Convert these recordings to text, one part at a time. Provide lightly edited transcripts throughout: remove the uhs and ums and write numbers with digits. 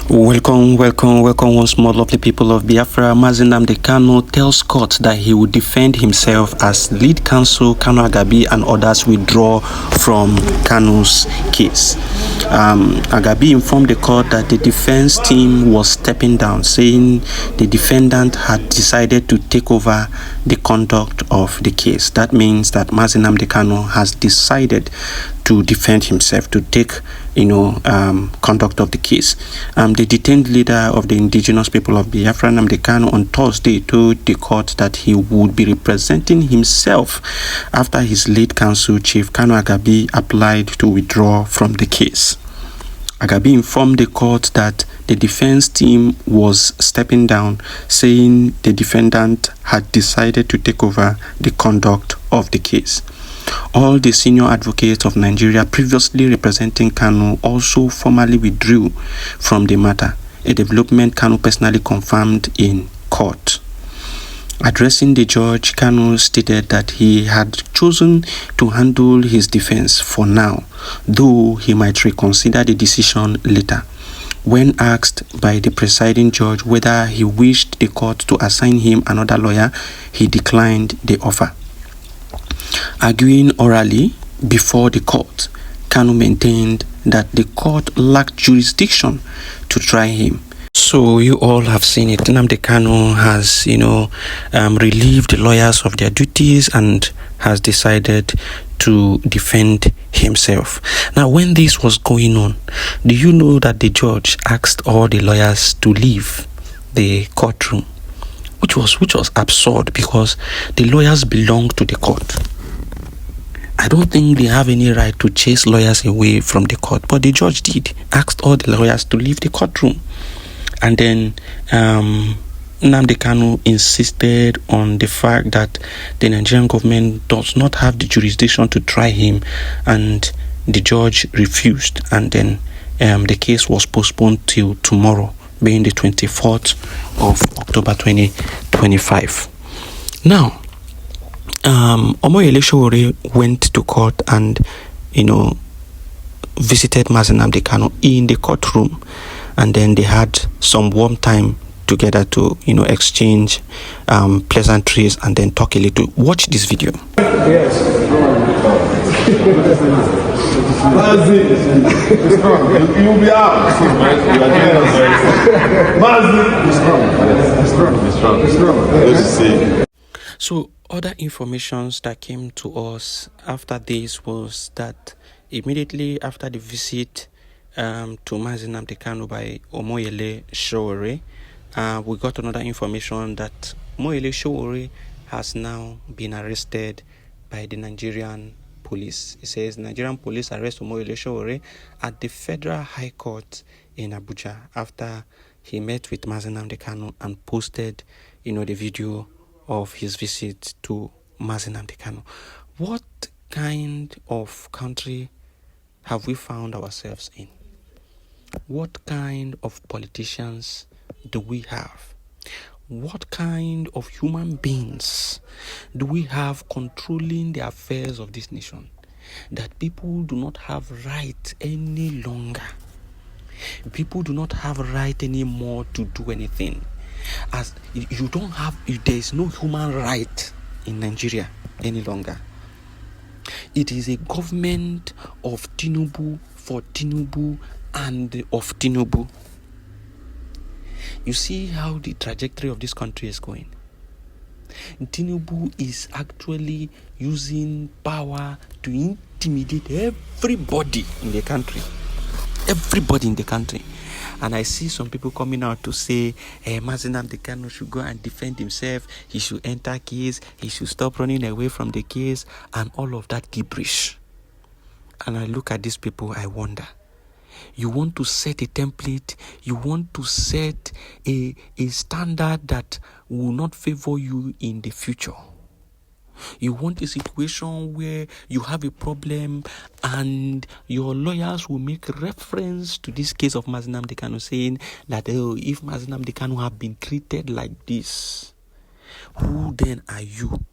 Welcome once more, lovely people of Biafra. Mazi Nnamdi Kanu tells court that he will defend himself as lead counsel Kanu Agabi and others withdraw from Kanu's case. Agabi informed the court that the defense team was stepping down, saying the defendant had decided to take over the conduct of the case. That means that Mazi Nnamdi Kanu has decided to defend himself, to take conduct of the case. The detained leader of the indigenous people of Biafra, Nnamdi Kanu, on Thursday told the court that he would be representing himself after his lead counsel, Chief Kanu Agabi, applied to withdraw from the case. Agabi informed the court that the defense team was stepping down, saying the defendant had decided to take over the conduct of the case. All the senior advocates of Nigeria previously representing Kanu also formally withdrew from the matter, a development Kanu personally confirmed in court. Addressing the judge, Kanu stated that he had chosen to handle his defense for now, though he might reconsider the decision later. When asked by the presiding judge whether he wished the court to assign him another lawyer, he declined the offer. Arguing orally before the court, Kanu maintained that the court lacked jurisdiction to try him. So you all have seen it. Nnamdi Kanu has, relieved the lawyers of their duties and has decided to defend himself. Now, when this was going on, do you know that the judge asked all the lawyers to leave the courtroom, which was absurd because the lawyers belong to the court. I don't think they have any right to chase lawyers away from the court, but the judge did, asked all the lawyers to leave the courtroom. And then Nnamdi Kanu insisted on the fact that the Nigerian government does not have the jurisdiction to try him, and the judge refused. And then the case was postponed till tomorrow, being the 24th of October 2025. Now, Omoyele Sowore went to court and, visited Mazi Nnamdi Kanu in the courtroom, and then they had some warm time together to, exchange pleasantries and then talk a little. Watch this video. Yes. Mazi, you'll be out. Mazi, So other informations that came to us after this was that immediately after the visit to Mazi Nnamdi Kanu by Omoyele Sowore, we got another information that Omoyele Sowore has now been arrested by the Nigerian police. It says Nigerian police arrest Omoyele Sowore at the Federal High Court in Abuja after he met with Mazi Nnamdi Kanu and posted, the video of his visit to Mazi Nnamdi Kanu. What kind of country have we found ourselves in? What kind of politicians do we have? What kind of human beings do we have controlling the affairs of this nation? That people do not have right any longer. People do not have right anymore to do anything. As there is no human right in Nigeria any longer. It is a government of Tinubu, for Tinubu, and of Tinubu. You see how the trajectory of this country is going. Tinubu is actually using power to intimidate everybody in the country. Everybody in the country. And I see some people coming out to say, Mazi Nnamdi Kanu should go and defend himself. He should enter case. He should stop running away from the case, and all of that gibberish. And I look at these people, I wonder. You want to set a template. You want to set a standard that will not favor you in the future. You want a situation where you have a problem and your lawyers will make reference to this case of Mazi Nnamdi Kanu, saying that if Mazi Nnamdi Kanu have been treated like this, who then are you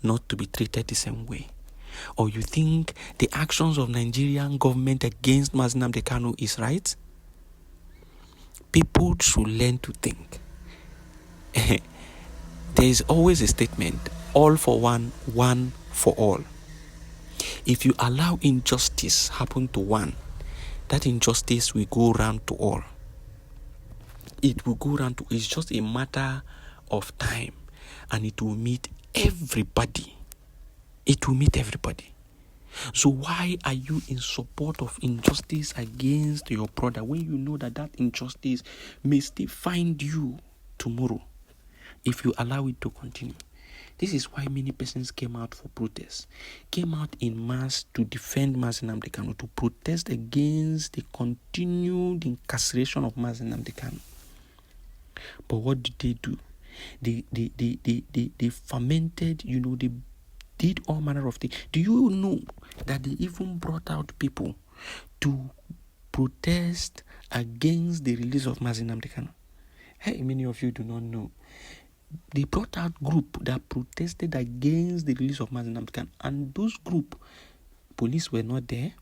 not to be treated the same way? Or you think the actions of Nigerian government against Mazi Nnamdi Kanu is right? People should learn to think. There is always a statement, all for one, one for all. If you allow injustice happen to one, that injustice will go round to all. It will go round to, it's just a matter of time, and it will meet everybody. It will meet everybody. So why are you in support of injustice against your brother when you know that that injustice may still find you tomorrow if you allow it to continue? This is why many persons came out for protests, came out in mass to defend Mazi Nnamdi Kanu, to protest against the continued incarceration of Mazi Nnamdi Kanu. But what did they do? They fermented, they did all manner of things. Do you know that they even brought out people to protest against the release of Mazi Nnamdi Kanu? Hey, many of you do not know. They brought out group that protested against the release of Mazi Nnamdi Kanu, and those group, police were not there.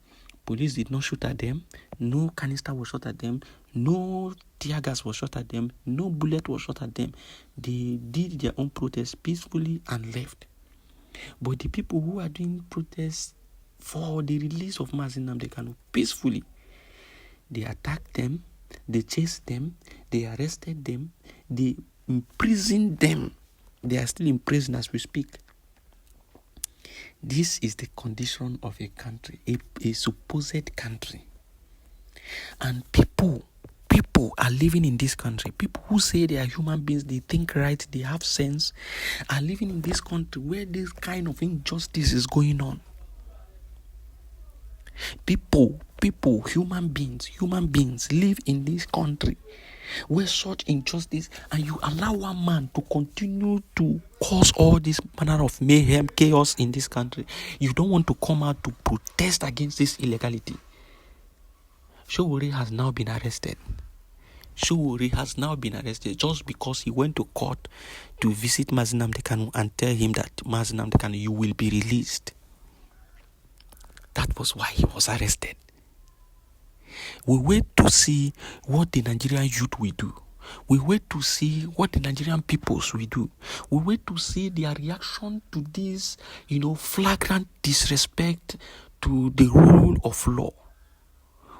Police did not shoot at them. No canister was shot at them. No tear gas was shot at them. No bullet was shot at them. They did their own protest peacefully and left. But the people who are doing protests for the release of Mazi Nnamdi Kanu peacefully, they attacked them, they chased them, they arrested them, they imprisoned them. They are still in prison as we speak. This is the condition of a country, a supposed country. And people are living in this country. People who say they are human beings, they think right, they have sense, are living in this country where this kind of injustice is going on. People, human beings live in this country where such injustice, and you allow one man to continue to cause all this manner of mayhem, chaos in this country. You don't want to come out to protest against this illegality. Showore has now been arrested. Showore has now been arrested just because he went to court to visit Mazi Nnamdi Kanu and tell him that Mazi Nnamdi Kanu, you will be released. That was why he was arrested. We wait to see what the Nigerian youth will do. We wait to see what the Nigerian peoples will do. We wait to see their reaction to this, flagrant disrespect to the rule of law.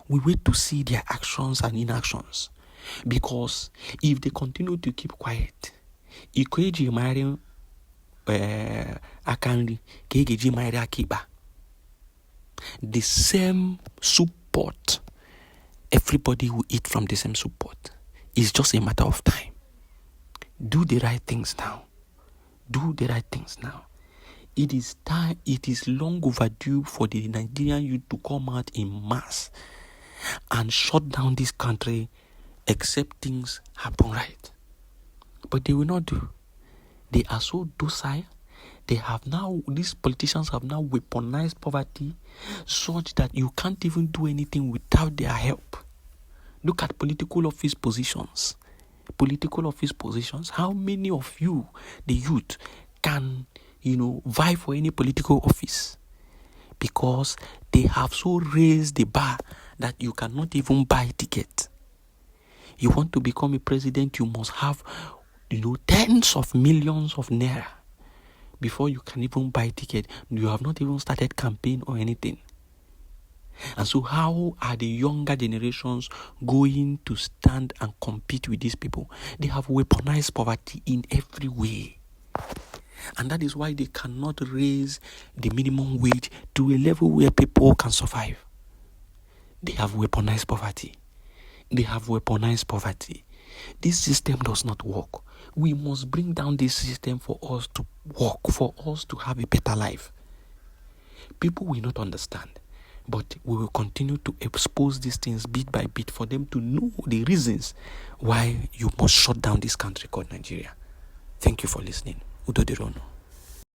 We wait to see their actions and inactions. Because if they continue to keep quiet, Ikeji Mari Akanri, Kegeji Mari Akiba, the same support, everybody will eat from the same support. It's just a matter of time. Do the right things now. Do the right things now. It is time, it is long overdue for the Nigerian youth to come out in mass and shut down this country except things happen right. But they will not do. They are so docile. These politicians have now weaponized poverty such that you can't even do anything without their help. Look at political office positions. How many of you, the youth, can, vie for any political office? Because they have so raised the bar that you cannot even buy a ticket. You want to become a president, you must have, tens of millions of naira before you can even buy a ticket. You have not even started campaign or anything. And so how are the younger generations going to stand and compete with these people? They have weaponized poverty in every way. And that is why they cannot raise the minimum wage to a level where people can survive. They have weaponized poverty. This system does not work. We must bring down this system for us to work, for us to have a better life. People will not understand, but we will continue to expose these things bit by bit for them to know the reasons why you must shut down this country called Nigeria. Thank you for listening. Udo Derono.